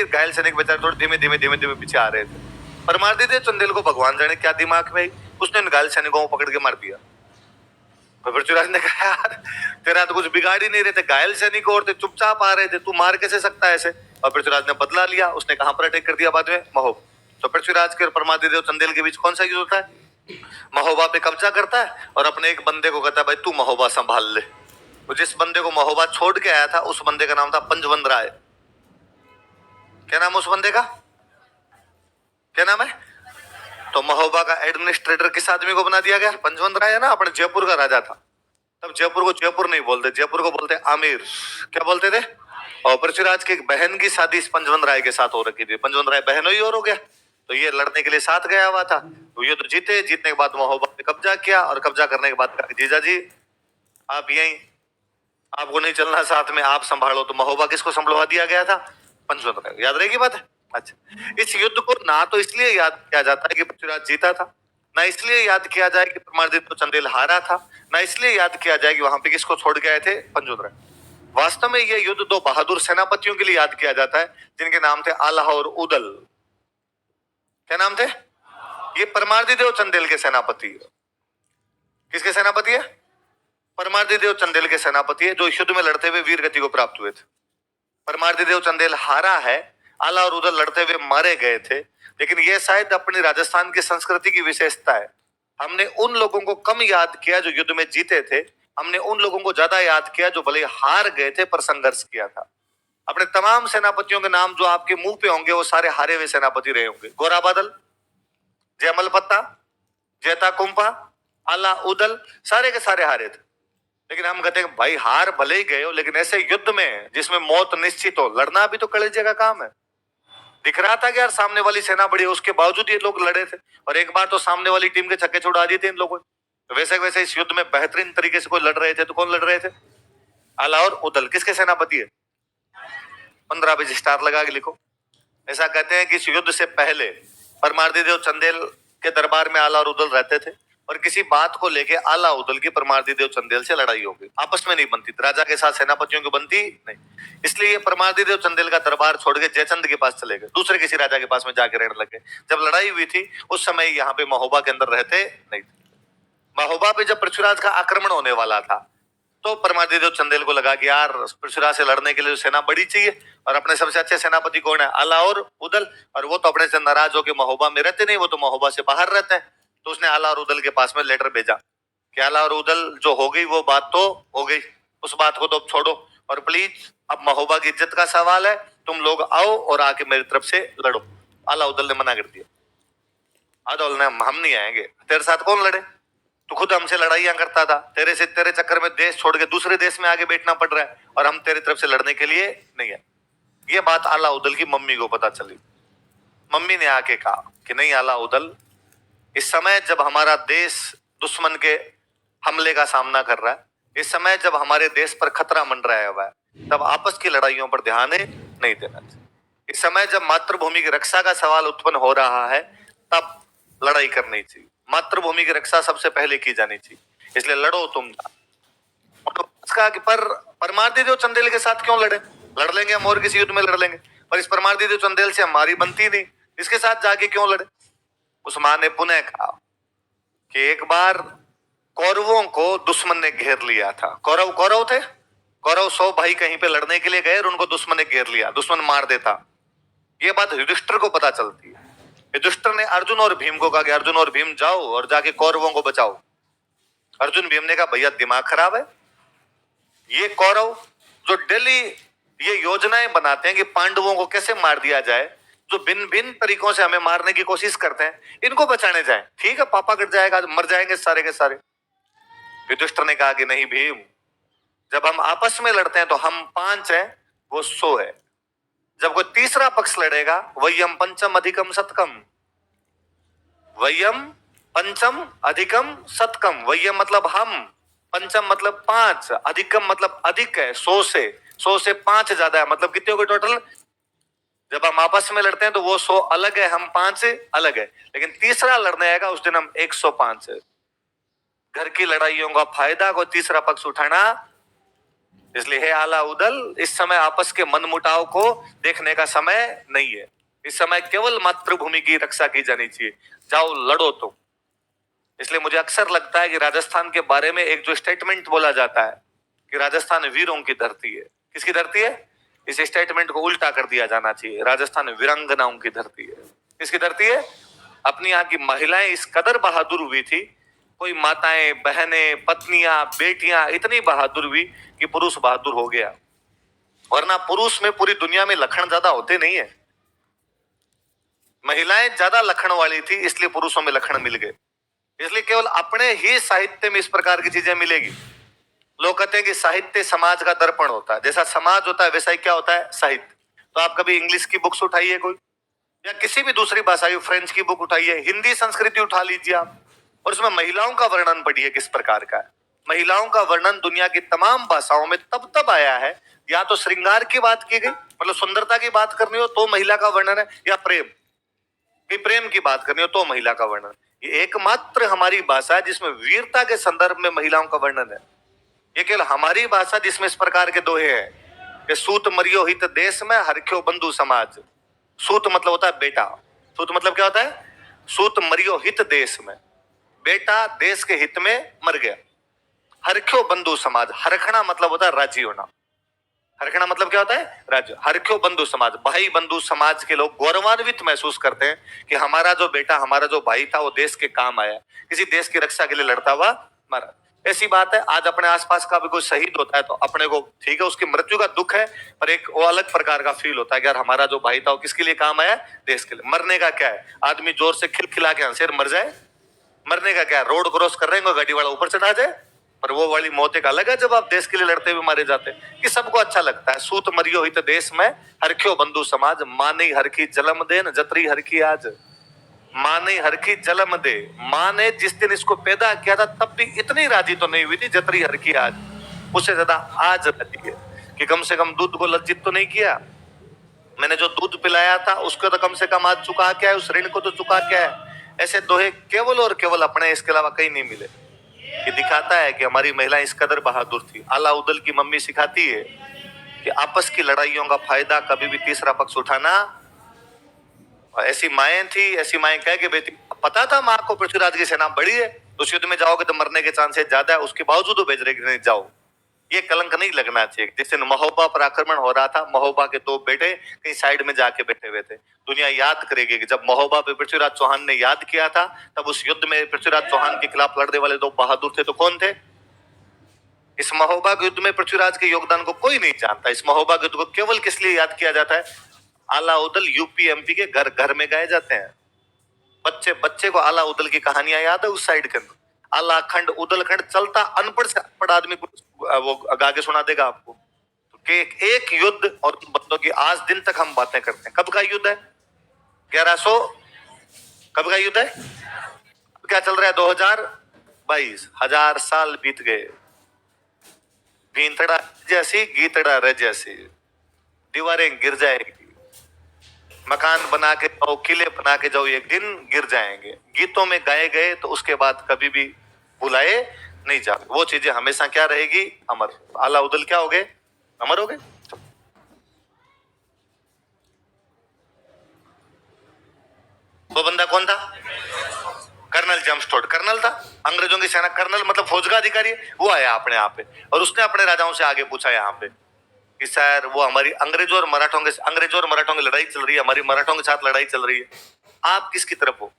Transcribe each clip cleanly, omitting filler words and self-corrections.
कि घायल सैनिक बेचारे थोड़े धीमे धीमे पीछे आ रहे थे। परमादित्य चंदेल को भगवान जाने क्या दिमाग में, उसने इन घायल सैनिकों को पकड़ के मार दिया। पृथ्वीराज ने कहा यार तेरा तो कुछ बिगाड़ ही नहीं रहे थे, घायल सैनिक और थे, चुपचाप आ रहे थे, तू मार कैसे सकता है ऐसे। और पृथ्वीराज ने बदला लिया, उसने कहां पर अटैक कर दिया बाद में, महोब। तो पृथ्वीराज के और परमादित्य चंदेल के बीच कौन सा युद्ध होता है? महोबा पे कब्जा करता है और अपने एक बंदे को कहता है भाई तू महोबा संभाल ले। तो जिस बंदे को महोबा छोड़ के आया था उस बंदे का नाम था पंचवंत राय। क्या नाम उस बंदे का? क्या नाम है? तो महोबा का एडमिनिस्ट्रेटर किस आदमी को बना दिया गया? पंचवंत राय है ना, अपने जयपुर का राजा था। तब जयपुर को जयपुर नहीं बोलते, जयपुर को बोलते आमिर। क्या बोलते थे? और पृथ्वीराज की एक बहन की शादी इस पंचवंत राय के साथ हो रखी थी। पंचवंत राय बहन ही और हो गया, तो ये लड़ने के लिए साथ गया हुआ था। तो ये तो जीते, जीतने के बाद महोबा पे कब्जा किया और कब्जा करने के बाद कहा जीजा जी आप यहीं, आपको नहीं चलना साथ में, आप संभालो। तो महोबा किसको संभलवा दिया गया था? पंचवंत राय। याद रहेगी बात है? अच्छा, इस युद्ध को ना तो इसलिए याद किया जाता है कि पृथ्वीराज जीता था, ना इसलिए याद किया जाए कि परमादित्य चंदेल हारा था, ना इसलिए याद किया जाए कि वहां पे किसको छोड़ के आए थे? पंचवंत राय। वास्तव में यह युद्ध दो बहादुर सेनापतियों के लिए याद किया जाता है जिनके नाम थे आल्हा और उदल। क्या नाम थे? ये परमादित्य चंदेल के सेनापति। किसके सेनापति है? परमादित्य चंदेल के सेनापति है, जो युद्ध में लड़ते हुए वीर गति को प्राप्त हुए थे। परमादित्य चंदेल हारा है, आल्हा और उदल लड़ते हुए मारे गए थे। लेकिन यह शायद अपनी राजस्थान की संस्कृति की विशेषता है। हमने उन लोगों को कम याद किया जो युद्ध में जीते थे, हमने उन लोगों को ज्यादा याद किया जो भले हार गए थे पर संघर्ष किया था। अपने तमाम सेनापतियों के नाम जो आपके मुंह पे होंगे वो सारे हारे हुए सेनापति रहे होंगे। गोरा बादल, जयमल पत्ता, जैता कुंपा, आल्हा उदल, सारे के सारे हारे थे। लेकिन हम कहते हैं भाई हार भले ही गए हो, लेकिन ऐसे युद्ध में जिसमें मौत निश्चित हो, लड़ना भी तो कलेजे का काम है। दिख रहा था कि यार सामने वाली सेना बड़ी है, उसके बावजूद ये लोग लड़े थे। और एक बार तो सामने वाली टीम के छक्के छुड़ा दिए थे इन लोगों ने। तो वैसे वैसे इस युद्ध में बेहतरीन तरीके से कोई लड़ रहे थे, तो कौन लड़ रहे थे? आल्हा और उदल। किसके सेनापति है? 15 बजे स्टार लगा के लिखो। ऐसा कहते हैं कि इस युद्ध से पहले परमादित्य चंदेल के दरबार में आल्हा और उदल रहते थे और किसी बात को लेके आल्हा उदल की परमादित्य चंदेल से लड़ाई हो गई। आपस में नहीं बनती, राजा के साथ सेनापतियों की बनती नहीं। इसलिए परमादित्य चंदेल का दरबार छोड़ के जयचंद के पास चले गए, दूसरे किसी राजा के पास में जाके रहने लगे। जब लड़ाई हुई थी उस समय यहाँ पे महोबा के अंदर रहते नहीं थे। महोबा पे जब पृथ्वीराज का आक्रमण होने वाला था तो परमादित्य चंदेल को लगा कि यार पृथ्वीराज से लड़ने के लिए सेना बड़ी चाहिए, और अपने सबसे अच्छे सेनापति कौन है? आल्हा और उदल। और वो तो अपने से नाराज होकर महोबा में रहते नहीं, वो तो महोबा से बाहर रहते हैं। तो उसने आल्हा और उदल के पास में लेटर भेजा कि आल्हा और उदल जो हो गई वो बात तो हो गई, उस बात को तो अब छोड़ो, और प्लीज अब महोबा की इज्जत का सवाल है, तुम लोग आओ और आके मेरी तरफ से लड़ो। आल्हा उदल ने मना कर दिया। आल्हा उदल ने हम नहीं आएंगे, तेरे साथ कौन लड़े, तू खुद हमसे लड़ाइयां करता था, तेरे चक्कर में देश छोड़ के दूसरे देश में आगे बैठना पड़ रहा है, और हम तेरी तरफ से लड़ने के लिए नहीं है। ये बात आल्हा उदल की मम्मी को पता चली। मम्मी ने आके कहा कि नहीं आल्हा उदल, इस समय जब हमारा देश दुश्मन के हमले का सामना कर रहा है, इस समय जब हमारे देश पर खतरा मंडराया हुआ है, तब आपस की लड़ाइयों पर ध्यान नहीं देना चाहिए। इस समय जब मातृभूमि की रक्षा का सवाल उत्पन्न हो रहा है तब लड़ाई करनी चाहिए। मातृभूमि की रक्षा सबसे पहले की जानी चाहिए, इसलिए लड़ो तुम। कहा कि पर परमादित्य चंदेल के साथ क्यों लड़े? लड़ लेंगे हम और किसी युद्ध में लड़ लेंगे, पर इस परमादित्य चंदेल से हमारी बनती नहीं, इसके साथ जाके क्यों लड़े? उस मां ने पुनः कहा कि एक बार कौरवों को दुश्मन ने घेर लिया था। कौरव थे, कौरव 100 भाई कहीं पे लड़ने के लिए गए और उनको दुश्मन ने घेर लिया, दुश्मन मार देता। ये बात युधिष्ठिर को पता चलती है। युधिष्ठिर ने अर्जुन और भीम को कहा कि अर्जुन और भीम जाओ और जाके कौरवों को बचाओ। अर्जुन भीम ने कहा भैया दिमाग खराब है, ये कौरव जो डेली ये योजनाएं बनाते हैं कि पांडवों को कैसे मार दिया जाए, जो भिन्न भिन्न तरीकों से हमें मारने की कोशिश करते हैं, इनको बचाने जाएं। ठीक है पापा कट जाएगा, मर जाएंगे सारे के सारे। युधिष्ठिर ने कहा कि नहीं भीम, जब हम आपस में लड़ते हैं तो हम 5 हैं, वो 100 है। जब कोई तीसरा पक्ष लड़ेगा, वयम पंचम अधिकम सतकम, वयम पंचम अधिकम सतकम। वयम मतलब हम, पंचम मतलब 5, अधिकम मतलब अधिक है, 100 से 5 ज्यादा है, मतलब कितने हो गए टोटल? जब हम आपस में लड़ते हैं तो वो 100 अलग है, हम 5 अलग है, लेकिन तीसरा लड़ने आएगा उस दिन हम 105 है। घर की लड़ाइयों का फायदा कोई तीसरा पक्ष उठाना इसलिए हे आला उदल, इस समय आपस के मनमुटाव को देखने का समय नहीं है। इस समय केवल मातृभूमि की रक्षा की जानी चाहिए। जाओ लड़ो तुम। इसलिए मुझे अक्सर लगता है कि राजस्थान के बारे में एक जो स्टेटमेंट बोला जाता है कि राजस्थान वीरों की धरती है। किसकी धरती है? इस स्टेटमेंट को उल्टा कर दिया जाना चाहिए। राजस्थान वीरांगनाओं की धरती है। किसकी धरती है? अपनी यहाँ की महिलाएं इस कदर बहादुर हुई थी, कोई माताएं, बहनें, पत्नियां, बेटियां इतनी बहादुर हुई कि पुरुष बहादुर हो गया। वरना पुरुष में पूरी दुनिया में लक्षण ज्यादा होते नहीं है। महिलाएं ज्यादा लक्षण वाली थी, इसलिए पुरुषों में लक्षण मिल गए। इसलिए केवल अपने ही साहित्य में इस प्रकार की चीजें मिलेगी। लोग कहते हैं कि साहित्य समाज का दर्पण होता है। जैसा समाज होता है वैसा ही क्या होता है? साहित्य। तो आप कभी इंग्लिश की बुक्स उठाइए कोई, या किसी भी दूसरी भाषा की, फ्रेंच की बुक उठाइए, हिंदी संस्कृति उठा लीजिए आप, और उसमें महिलाओं का वर्णन पढ़िए किस प्रकार का है। महिलाओं का वर्णन दुनिया की तमाम भाषाओं में तब तब आया है, या तो श्रृंगार की बात की गई, मतलब सुंदरता की बात करनी हो तो महिला का वर्णन है, या प्रेम की बात करनी हो तो महिला का वर्णन। ये एकमात्र हमारी भाषा है जिसमें वीरता के संदर्भ में महिलाओं का वर्णन है। ये केवल हमारी भाषा जिसमें इस प्रकार के दोहे हैं कि सूत मरियो हित देश में हरख्यो बंधु समाज। सूत मतलब होता है बेटा। सूत मतलब क्या होता है? सूत मरियो हित देश में, बेटा देश के हित में मर गया। हरख्यो बंधु समाज, हरखना मतलब होता है राजी होना। हरखना मतलब क्या होता है? राज्य। हरख्यो बंधु समाज, भाई बंधु समाज के लोग गौरवान्वित महसूस करते हैं कि हमारा जो बेटा, हमारा जो भाई था वो देश के काम आया, किसी देश की रक्षा के लिए लड़ता हुआ मरा। ऐसी बात है, आज अपने आसपास का भी कोई शहीद होता है तो अपने को ठीक है उसकी मृत्यु का दुख है, पर एक वो अलग प्रकार का फील होता है कि यार हमारा जो भाई था वो किसके लिए काम आया? देश के लिए। मरने का क्या है? आदमी जोर से खिलखिला के हंसे मर जाए, मरने का क्या है? रोड क्रॉस कर रहे हैं, गाड़ी वाला ऊपर चढ़ा जाए, पर वो वाली मौत एक अलग है जब आप देश के लिए लड़ते हुए मारे जाते हैं, कि सबको अच्छा लगता है। सूत मरियो हित देश में हरख्यो बंधु समाज, मां नहीं हर की जलम दे न जतरी हर की आज। मां नहीं हर की जलम दे, मां ने जिस दिन इसको पैदा किया था तब भी इतनी राजी तो नहीं हुई थी जतरी हर की आज। उससे ज्यादा आज रहती है कि कम से कम दूध को लज्जित तो नहीं किया, मैंने जो दूध पिलाया था उसको तो कम से कम आज चुका क्या है, उस ऋण को तो चुका क्या है। ऐसे दोहे केवल और केवल अपने, इसके अलावा कहीं नहीं मिले। ये दिखाता है कि हमारी महिलाएं इस कदर बहादुर थी। अलाउद्दीन की मम्मी सिखाती है कि आपस की लड़ाइयों का फायदा कभी भी तीसरा पक्ष उठाना। और ऐसी माएं थी, ऐसी माएं कह के बेटी, पता था माँ को पृथ्वीराज की सेना बड़ी है, तो उस युद्ध में जाओगे तो मरने के चांसेस ज्यादा है, उसके बावजूद वो भेज रहे कि नहीं जाओ। ये कलंक नहीं लगना चाहिए। जिस दिन महोबा पर आक्रमण हो रहा था, महोबा के दो बेटे कहीं साइड में जाके बैठे हुए थे। दुनिया याद करेगी कि जब महोबा पे पृथ्वीराज चौहान ने याद किया था, तब उस युद्ध में पृथ्वीराज चौहान के खिलाफ लड़ने वाले दो बहादुर थे, तो कौन थे? इस महोबा के युद्ध में पृथ्वीराज के योगदान को कोई नहीं जानता। इस महोबा के युद्ध को केवल किस लिए याद किया जाता है? आला उदल यूपी एमपी के घर घर में गाए जाते हैं। बच्चे बच्चे को आला उदल की कहानियां याद है उस साइड के अंदर। आला खंड उदल खंड चलता, अनपढ़ से अनपढ़ आदमी कुछ वो गा के सुना देगा आपको। तो कि एक युद्ध और उन बंदों की आज दिन तक हम बातें करते हैं। कब का युद्ध है? 1100। कब का युद्ध है? क्या चल रहा है? 2022। 1000 साल बीत गए। भींतड़ा जैसी गीतड़ा रह जैसी, दीवारें गिर जाएगी, मकान बना के जाओ, किले बना के जाओ, एक दिन गिर जाएंगे। गीतों में गाए गए तो उसके बाद कभी भी भुलाए नहीं जाते। वो चीजें हमेशा क्या रहेगी? अमर। आला उदल क्या हो गए? अमर हो गए। वो बंदा कौन था? Colonel James Tod. कर्नल था, अंग्रेजों की सेना। कर्नल मतलब फौज का अधिकारी। वो आया अपने आप पे और उसने अपने राजाओं से आगे पूछा यहाँ पे कि सर वो हमारी अंग्रेजों और मराठों की लड़ाई चल रही है, हमारी मराठों के साथ लड़ाई चल रही है, आप किसकी तरफ हो?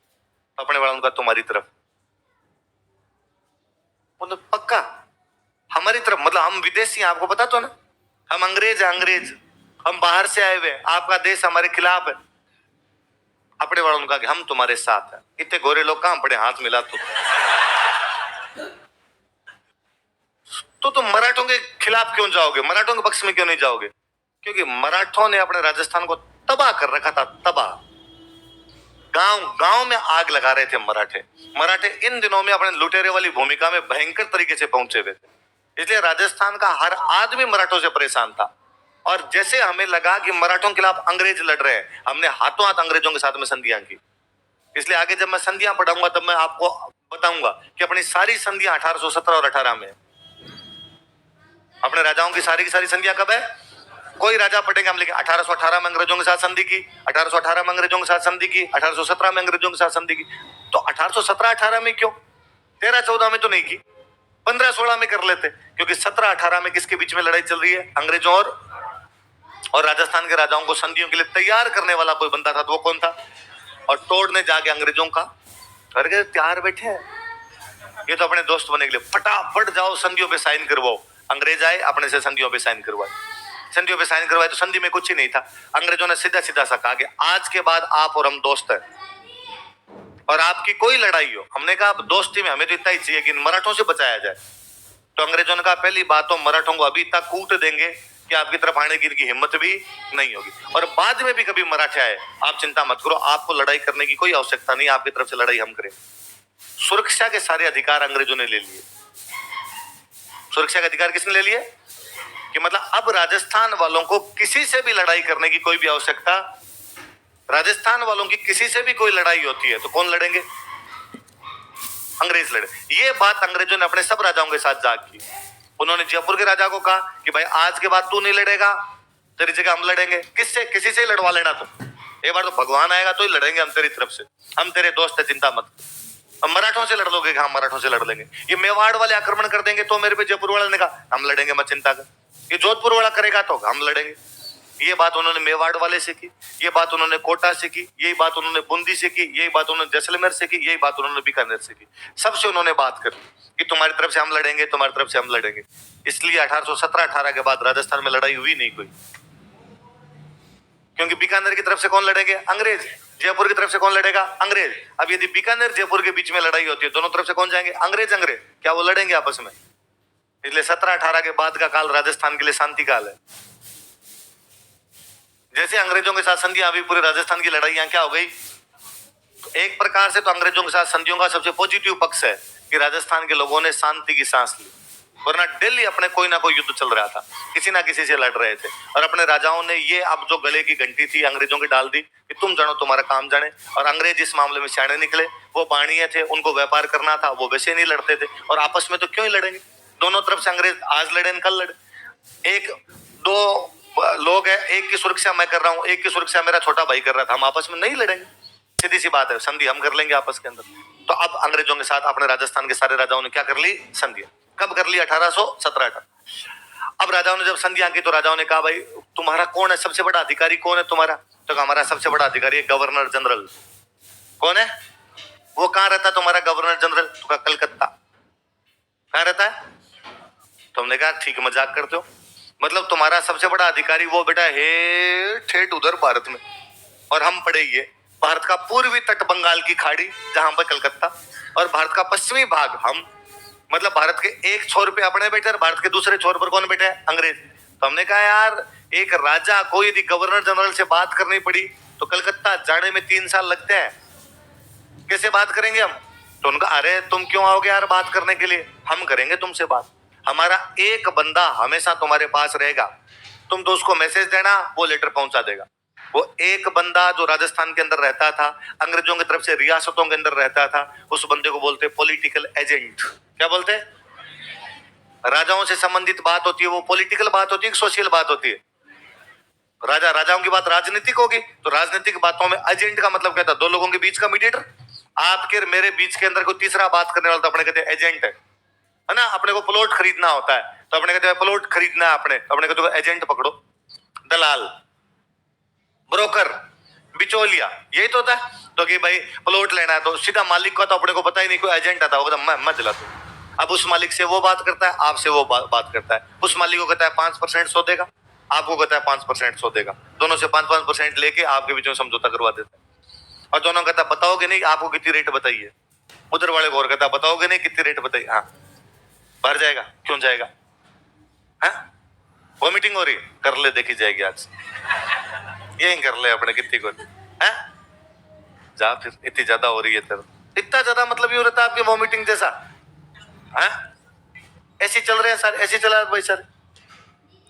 तो अपने वालों का तुम्हारी तरफ। बोले पक्का हमारी तरफ, मतलब हम विदेशी हैं, आपको पता तो ना, हम अंग्रेज हैं, अंग्रेज, हम बाहर से आए हुए, आपका देश हमारे खिलाफ है। अपने वालों ने कहा कि हम तुम्हारे साथ हैं। इतने गोरे लोग कहां पड़े हाथ मिला तो तुम मराठों के खिलाफ क्यों जाओगे? मराठों के पक्ष में क्यों नहीं जाओगे? क्योंकि मराठों ने अपने राजस्थान को तबाह कर रखा था। तबाह, गांव गांव में आग लगा रहे थे मराठे। मराठे इन दिनों में अपने लुटेरे वाली भूमिका में भयंकर तरीके से पहुंचे हुए थे। इसलिए राजस्थान का हर आदमी मराठों से परेशान था। और जैसे हमें लगा कि मराठों के खिलाफ अंग्रेज लड़ रहे हैं, हमने हाथों हाथ अंग्रेजों के साथ में संधियां की। इसलिए आगे जब मैं संधियां पढ़ाऊंगा तब मैं आपको बताऊंगा कि अपनी सारी संधियां 1817 और 18 में। अपने राजाओं की सारी संधियां कब है? कोई राजा पढ़ेंगे हम, लेकिन 1818 में अंग्रेजों के साथ संधि की, 1818 में अंग्रेजों के साथ संधि की, 1817 में अंग्रेजों के साथ संधि की। तो 1817-18 में क्यों, 13-14 में तो नहीं की, 15-16 में कर लेते? क्योंकि 17-18 में किसके बीच में लड़ाई चल रही है? अंग्रेजों और राजस्थान के राजाओं को संधियों के लिए तैयार करने वाला कोई बंदा था, तो वो कौन था? और तोड़ने जाके अंग्रेजों का करके तैयार बैठे हैं। ये तो अपने दोस्त बनने के लिए फटाफट जाओ संधियों पे साइन करवाओ। अंग्रेज आए, अपने से संधियों पे साइन करवाए, संधियों पे साइन करवाए, तो संधि में कुछ ही नहीं था। अंग्रेजों ने सीधा सीधा सा कहा कि आज के बाद आप और हम दोस्त हैं, और आपकी कोई लड़ाई हो, हमने कहा दोस्ती में हमें तो इतना ही चाहिए कि मराठों से बचाया जाए। तो अंग्रेजों ने कहा पहली बात तो मराठों को अभी तक कूट देंगे कि आपकी तरफ आने की इनकी हिम्मत भी नहीं होगी, और बाद में भी कभी मराठे आए आप चिंता मत करो, आपको लड़ाई करने की कोई आवश्यकता नहीं, आपकी तरफ से लड़ाई हम करें। सुरक्षा के सारे अधिकार अंग्रेजों ने ले लिए। सुरक्षा के अधिकार किसने ले लिए? कि मतलब अब राजस्थान वालों को किसी से भी लड़ाई करने की कोई भी आवश्यकता, राजस्थान वालों की किसी से भी कोई लड़ाई होती है तो कौन लड़ेंगे? अंग्रेज लड़े। ये बात अंग्रेजों ने अपने सब राजाओं के साथ जाग की। उन्होंने जयपुर के राजा को कहा कि भाई आज के बाद तू नहीं लड़ेगा, तेरी जगह हम लड़ेंगे। किससे? किसी से ही लड़वा लेना तुम, एक बार तो भगवान आएगा तो ही लड़ेंगे हम तेरी तरफ से, हम तेरे दोस्त है, चिंता मत। हम मराठों से लड़ लोगे? हाँ मराठों से लड़ लेंगे। ये मेवाड़ वाले आक्रमण कर देंगे तो मेरे पे जयपुर वाले ने कहा हम लड़ेंगे, मत चिंता कर। ये जोधपुर वाला करेगा तो हम लड़ेंगे। ये बात उन्होंने मेवाड़ वाले से की, ये बात उन्होंने कोटा से की, यही बात उन्होंने बूंदी से की, यही बात उन्होंने जैसलमेर से की, यही बात उन्होंने बीकानेर से की। सबसे उन्होंने बात करी कि तुम्हारी तरफ से हम लड़ेंगे, तुम्हारी तरफ से हम लड़ेंगे। इसलिए 1817-18 के बाद राजस्थान में लड़ाई हुई नहीं कोई, क्योंकि बीकानेर की तरफ से कौन लड़ेंगे? अंग्रेज। जयपुर की तरफ से कौन लड़ेगा? अंग्रेज। अब यदि बीकानेर जयपुर के बीच में लड़ाई होती है, दोनों तरफ से कौन जाएंगे? अंग्रेज। अंग्रेज क्या वो लड़ेंगे आपस में? इसलिए 17-18 के बाद का काल राजस्थान के लिए शांति काल है। जैसे अंग्रेजों के साथ संधियां, अभी पूरे राजस्थान की लड़ाइयां क्या हो गई? तो एक प्रकार से तो अंग्रेजों के साथ संधियों का सबसे पॉजिटिव पक्ष है कि राजस्थान के लोगों ने शांति की सांस ली, वरना दिल्ली अपने कोई ना कोई युद्ध चल रहा था, किसी ना किसी से लड़ रहे थे। और अपने राजाओं ने ये अब जो गले की घंटी थी अंग्रेजों की डाल दी कि तुम जानो तुम्हारा काम जाने। और अंग्रेज इस मामले में सियाने निकले, वो बाणिये थे, उनको व्यापार करना था, वो वैसे नहीं लड़ते थे। और आपस में तो क्यों ही लड़ेंगे? दोनों तरफ से अंग्रेज आज लड़े कल लड़े। एक दो लोग है, एक की सुरक्षा मैं कर रहा हूँ, एक की सुरक्षा मेरा छोटा भाई कर रहा था, हम आपस में नहीं लड़ेंगे, सीधी सी बात है, संधि हम कर लेंगे आपस के अंदर। तो अब अंग्रेजों के साथ अपने राजस्थान के सारे राजाओं ने क्या कर ली? संधियां। कब कर ली? 1817-18। अब राजाओं ने जब संधियां की तो राजाओं ने कहा भाई तुम्हारा कौन है सबसे बड़ा अधिकारी? कौन है तुम्हारा? तो हमारा सबसे बड़ा अधिकारी है गवर्नर जनरल। कौन है वो? कहां रहता है तुम्हारा गवर्नर जनरल? तो कहा कलकत्ता। कहां रहता है? तुमने कहा ठीक मजाक करते हो, मतलब तुम्हारा सबसे बड़ा अधिकारी वो बेटा है ठेठ उधर भारत में, और हम पड़े ये भारत का पूर्वी तट बंगाल की खाड़ी जहां पर कलकत्ता, और भारत का पश्चिमी भाग हम, मतलब भारत के एक छोर पे अपने बैठे और भारत के दूसरे छोर पर कौन बैठे हैं? अंग्रेज। तो हमने कहा यार एक राजा को यदि गवर्नर जनरल से बात करनी पड़ी तो कलकत्ता जाने में 3 साल लगते हैं, कैसे बात करेंगे हम? तो उनका अरे तुम क्यों आओगे यार बात करने के लिए, हम करेंगे तुमसे बात, हमारा एक बंदा हमेशा तुम्हारे पास रहेगा, तुम तो उसको मैसेज देना वो लेटर पहुंचा देगा। वो एक बंदा जो राजस्थान के अंदर रहता था, अंग्रेजों की तरफ से रियासतों के अंदर रहता था, उस बंदे को बोलते पॉलिटिकल एजेंट। क्या बोलते? राजाओं से संबंधित बात होती है वो पॉलिटिकल बात होती है, सोशल बात होती है। राजाओं की बात राजनीतिक होगी तो राजनीतिक बातों में एजेंट का मतलब क्या था? दो लोगों के बीच का मीडिएटर। आपके और मेरे बीच के अंदर कोई तीसरा बात करने वाला तो अपने कहते हैं एजेंट है ना। अपने को प्लॉट खरीदना होता है तो अपने कहते हैं प्लॉट खरीदना है अपने, तो अपने कहते हैं एजेंट पकड़ो, दलाल, ब्रोकर, बिचौलिया, यही तो होता है। तो कि भाई प्लॉट लेना है तो सीधा मालिक का तो अपने को पता ही नहीं, कोई एजेंट आता होगा मैं दिला दूं। अब उस मालिक से वो बात करता है, आपसे वो बात करता है, उस मालिक को कहता है 5% सौ देगा, आपको कहता है 5% सौ देगा, दोनों से 5-5% लेके आपके बीच में समझौता करवा देता है। और दोनों कहता बताओगे नहीं आपको कितनी रेट बताइए, उधर वाले को और कहता बताओगे नहीं कितनी रेट बताइए, हाँ भर जाएगा, क्यों जाएगा, वो मीटिंग हो रही है, कर ले देखी जाएगी आज, यही कर ले अपने कितनी को है, जा फिर इतनी ज्यादा हो रही है तेरा, इतना ज्यादा मतलब ये रहता है आपकी वो मीटिंग जैसा है, ऐसी चल रहे हैं सर, ऐसी चला रहा भाई सर,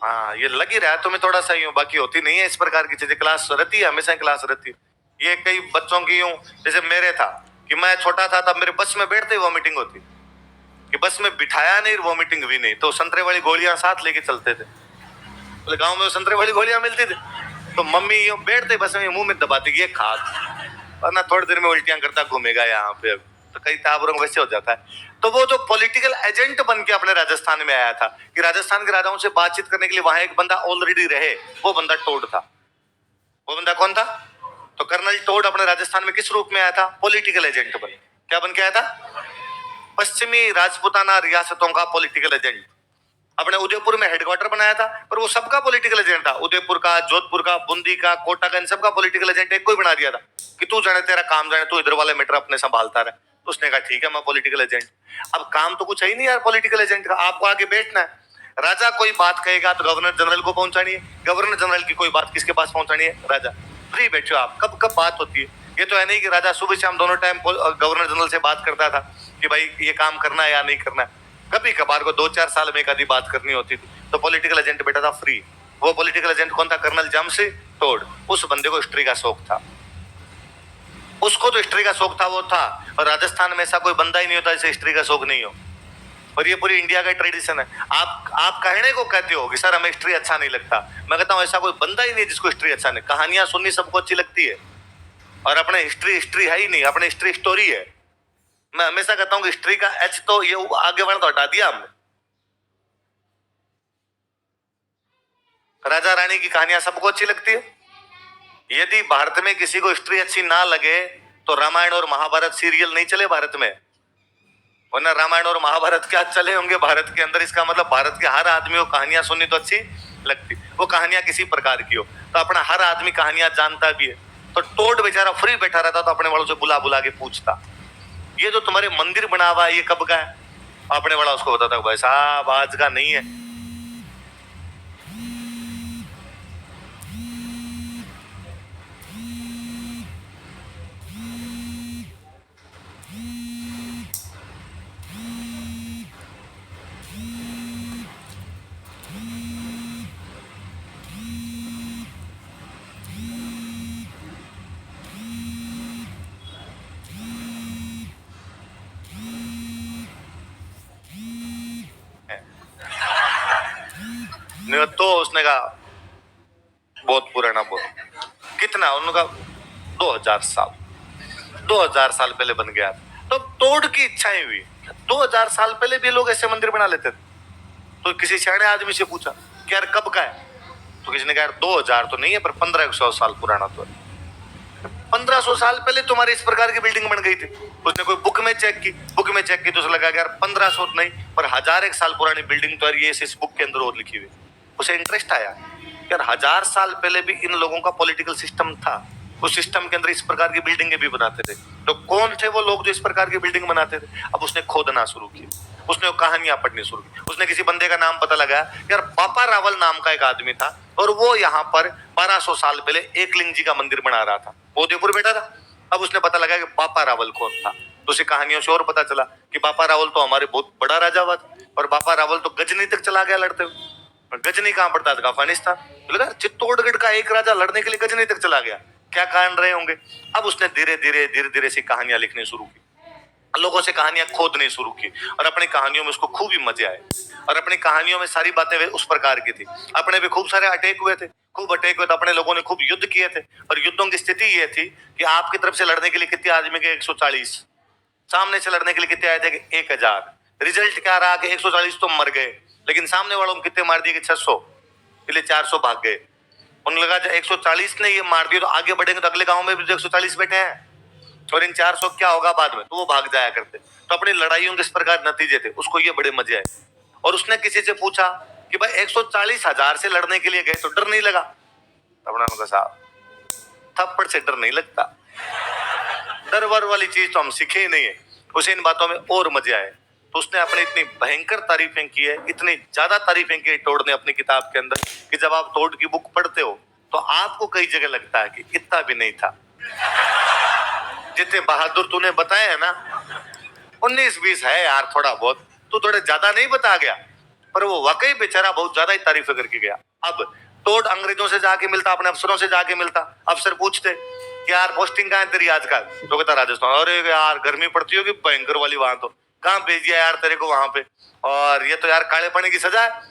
हाँ ये लग ही रहा है तुम्हें थोड़ा सा यूं, बाकी होती नहीं है इस प्रकार की चीजें, क्लास रहती है हमेशा क्लास रहती है। ये कई बच्चों की यूं, जैसे मेरे था कि मैं छोटा था तब मेरे बस में बैठते ही वो मीटिंग होती, कि बस में बिठाया नहीं, वॉमिटिंग भी नहीं, तो संतरे वाली गोलियां साथ लेके चलते थे। बोले गांव में संतरे वाली गोलियां मिलती थी, तो मम्मी यूं बैठते बस में मुंह में दबाती, ये खा, वरना थोड़ी देर में उल्टियां करता घूमेगा यहाँ पे। तो कई ताबरों में वैसे हो जाता है। तो वो जो पॉलिटिकल एजेंट बन के अपने राजस्थान में आया था, कि राजस्थान के राजाओं से बातचीत करने के लिए वहां एक बंदा ऑलरेडी रहे, वो बंदा टोड था। वो बंदा कौन था? तो कर्नल टोड अपने राजस्थान में किस रूप में आया था? पॉलिटिकल एजेंट बन। क्या बन के आया था? पश्चिमी राजपूताना रियासतों का पॉलिटिकल एजेंट। अपने उदयपुर में हेडक्वार्टर बनाया था, पर वो सबका पॉलिटिकल एजेंट था। उदयपुर का, जोधपुर का, बूंदी का, कोटा का, इन सबका पॉलिटिकल एजेंट एक को ही बना दिया था कि तू जाने, तेरा काम जाने, तू इधर वाले मैटर अपने संभालता रहे। तो उसने कहा ठीक है, मैं पॉलिटिकल एजेंट। अब काम तो कुछ है ही नहीं यार पॉलिटिकल एजेंट का, आपको आगे बैठना है। राजा कोई बात कहेगा तो गवर्नर जनरल को पहुंचानी है, गवर्नर जनरल की कोई बात किसके पास पहुंचानी है? राजा। फ्री बैठो आप, कब कब बात होती है। ये तो है नहीं कि राजा सुबह शाम दोनों टाइम गवर्नर जनरल से बात करता था कि भाई ये काम करना है या नहीं करना है। कभी कभार को 2-4 साल में एक आधी बात करनी होती थी। तो पॉलिटिकल एजेंट बैठा था फ्री। वो पॉलिटिकल एजेंट कौन था? Colonel Jamshed Tod. उस बंदे को हिस्ट्री का शौक था, उसको तो हिस्ट्री का शौक था, वो था। और राजस्थान में ऐसा कोई बंदा ही नहीं होता जिसे हिस्ट्री का शौक नहीं हो। और ये पूरी इंडिया का ट्रेडिशन है। आप कहने को कहते हो कि सर हमें हिस्ट्री अच्छा नहीं लगता, मैं कहता हूं ऐसा कोई बंदा ही नहीं जिसको हिस्ट्री अच्छा नहीं। कहानियां सुननी सबको अच्छी लगती है, और अपने हिस्ट्री है ही नहीं, अपने हिस्ट्री स्टोरी है। मैं हमेशा कहता हूँ कि हिस्ट्री का एच तो ये आगे वाला तो हटा दिया हमने। राजा रानी की कहानियां सबको अच्छी लगती है। यदि भारत में किसी को हिस्ट्री अच्छी ना लगे तो रामायण और महाभारत सीरियल नहीं चले भारत में, वरना रामायण और महाभारत क्या चले होंगे भारत के अंदर। इसका मतलब भारत के हर आदमी को कहानियां सुननी तो अच्छी लगती, वो कहानियां किसी प्रकार की हो। तो अपना हर आदमी कहानियां जानता भी है। तो टोड बेचारा फ्री बैठा रहता, तो अपने वालों से बुला बुला के पूछता, ये जो तुम्हारे मंदिर बना हुआ है ये कब का है? अपने वाला उसको बताता भाई साहब आज का नहीं है। नहीं तो उसने कहा बहुत पुराना बोल। कितना? उन्होंने कहा 2000 साल। 2000 साल पहले बन गया। तो तोड़ की इच्छाएं हुई। 2000 साल पहले भी लोग ऐसे मंदिर बना लेते थे। तो किसी सियाने आदमी से पूछा कि यार कब का है? तो किसी ने कहा 2000 तो नहीं है, पर 1500 साल पुराना तो है। 1500 साल पहले तुम्हारी इस प्रकार की बिल्डिंग बन गई थी। उसने कोई बुक में चेक की, तो उसे लगा यार 1500 नहीं, पर 1001 साल पुरानी बिल्डिंग तो ये इस बुक के अंदर और लिखी हुई। उसे इंटरेस्ट आया यार 1000 साल पहले भी इन लोगों का पॉलिटिकल सिस्टम था, उस सिस्टम के अंदर इस प्रकार की बिल्डिंगें भी बनाते थे। तो कौन थे वो लोग जो इस प्रकार की बिल्डिंग बनाते थे? अब उसने खोदना शुरू किया, उसने कहानियां पढ़नी शुरू की। उसने किसी बंदे का नाम पता लगाया, यार पापा रावल नाम का एक आदमी था, और वो यहाँ पर 1200 साल पहले एकलिंग जी का मंदिर बना रहा था। वो उदयपुर बैठा था। अब उसने पता लगा कि पापा रावल कौन था। तो उसे कहानियों से और पता चला कि पापा रावल तो हमारे बहुत बड़ा राजा हुआ था, और पापा रावल तो गजनी तक चला गया लड़ते हुए। गजनी कहाँ पड़ता था? अफगानिस्तान। तो लगा चित्तौड़गढ़ का एक राजा लड़ने के लिए गजनी तक चला गया, क्या कारण रहे होंगे? अब उसने धीरे धीरे से कहानियां लिखनी शुरू की, लोगों से कहानियां खोदनी शुरू की, और अपनी कहानियों में उसको खूब ही मजे आए। और अपनी कहानियों में सारी बातें उस प्रकार की थी। अपने भी खूब सारे अटैक हुए थे, तो अपने लोगों ने खूब युद्ध किए थे। और युद्धों की स्थिति ये थी कि आपकी तरफ से लड़ने के लिए कितने आदमी के? 140। सामने से लड़ने के लिए कितने आए थे? 1000। रिजल्ट क्या रहा कि 140 तो मर गए, लेकिन सामने वालों को कितने मार दिए? 600। इसलिए 400 भाग गए। उन्हें लगा जब 140 ने ये मार दिया तो आगे बढ़ेंगे तो अगले गांव में भी 140 बैठे हैं, और इन 400 क्या होगा बाद में, तो वो भाग जाया करते। तो अपनी लड़ाइयों के इस प्रकार नतीजे थे। उसको ये बड़े मजे आए। और उसने किसी से पूछा कि भाई 140,000 से लड़ने के लिए गए तो डर नहीं लगा? तब उन्होंने कहा साहब थप्पड़ से डर नहीं लगता, डर वर वाली चीज तो हम सीखे ही नहीं है। उसे इन बातों में और मजे आए। तो उसने अपनी इतनी भयंकर तारीफें की है, इतनी ज्यादा तारीफें की टोड ने अपनी किताब के अंदर, कि जब आप टोड की बुक पढ़ते हो तो आपको कई जगह लगता है कि इतना भी नहीं था। जितने बहादुर तूने बताए हैं ना, 19-20 है यार, थोड़ा बहुत तू थोड़े ज्यादा नहीं बता गया, पर वो वाकई बेचारा बहुत ज्यादा ही तारीफें करके गया। अब टोड अंग्रेजों से जाके मिलता, अपने अफसरों से जाके मिलता। अफसर पूछते कि यार पोस्टिंग कहाँ है तेरी आजकल? तो कहता राजस्थान। अरे यार गर्मी पड़ती होगी भयंकर वाली वहां तो। कहाँ भेज दिया यार तेरे को वहां पे, और ये तो यार काले पानी की सजा है,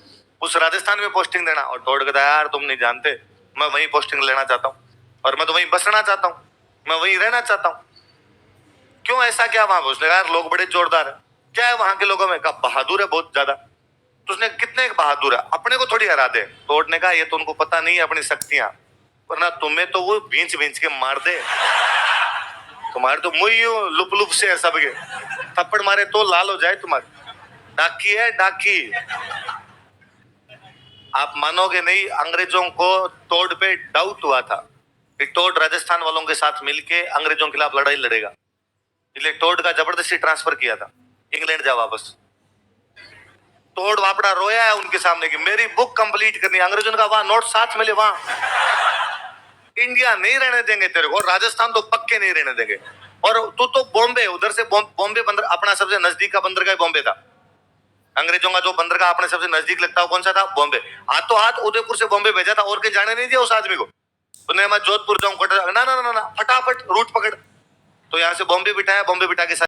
उस राजस्थान में पोस्टिंग देना। और तोड़ कहता यार तुम नहीं जानते, मैं वही पोस्टिंग लेना चाहता हूँ और मैं तो वहीं बसना चाहता हूँ, मैं वहीं रहना चाहता हूँ। क्यों, ऐसा क्या वहां? उसने कहा यार लोग बड़े जोरदार है। क्या है वहां के लोगों में? कहा बहादुर है बहुत ज्यादा। तो उसने कितने बहादुर है, अपने को थोड़ी हरा दे। तोड़ने का ये तो उनको पता नहीं है अपनी शक्तियां, वरना तुम्हें तो वो भींच भींच के मार दे। तुम्हारे तो मुंह ही लुप लुप से है सबके, थप्पड़ मारे तो लाल हो जाए तुम्हारे। डाकी है डाकी। आप मानोगे नहीं, अंग्रेजों को तोड़ पे डाउट हुआ था कि टोड राजस्थान वालों के साथ मिलके अंग्रेजों के खिलाफ लड़ाई लड़ेगा, इसलिए टोड का जबरदस्ती ट्रांसफर किया था, इंग्लैंड जा वापस। तोड़ वापड़ा रोया है उनके सामने कि मेरी बुक कंप्लीट करनी है। अंग्रेजों का वहां नोट साथ मिले, वहां इंडिया नहीं रहने देंगे तेरे को, राजस्थान तो पक्के नहीं रहने देंगे। और तू तो बॉम्बे, उधर से बॉम्बे बंदर अपना सबसे नजदीक का बंदरगाह बॉम्बे था। अंग्रेजों का जो बंदरगाह अपने सबसे नजदीक लगता है कौन सा था? बॉम्बे। हाथों हाथ उदयपुर से बॉम्बे भेजा था और के जाने नहीं दिया उस आदमी को। उन्हें मैं जोधपुर जाऊं, ना ना ना ना, फटाफट रूट पकड़। तो यहाँ से बॉम्बे बिठाया, बॉम्बे बिठा के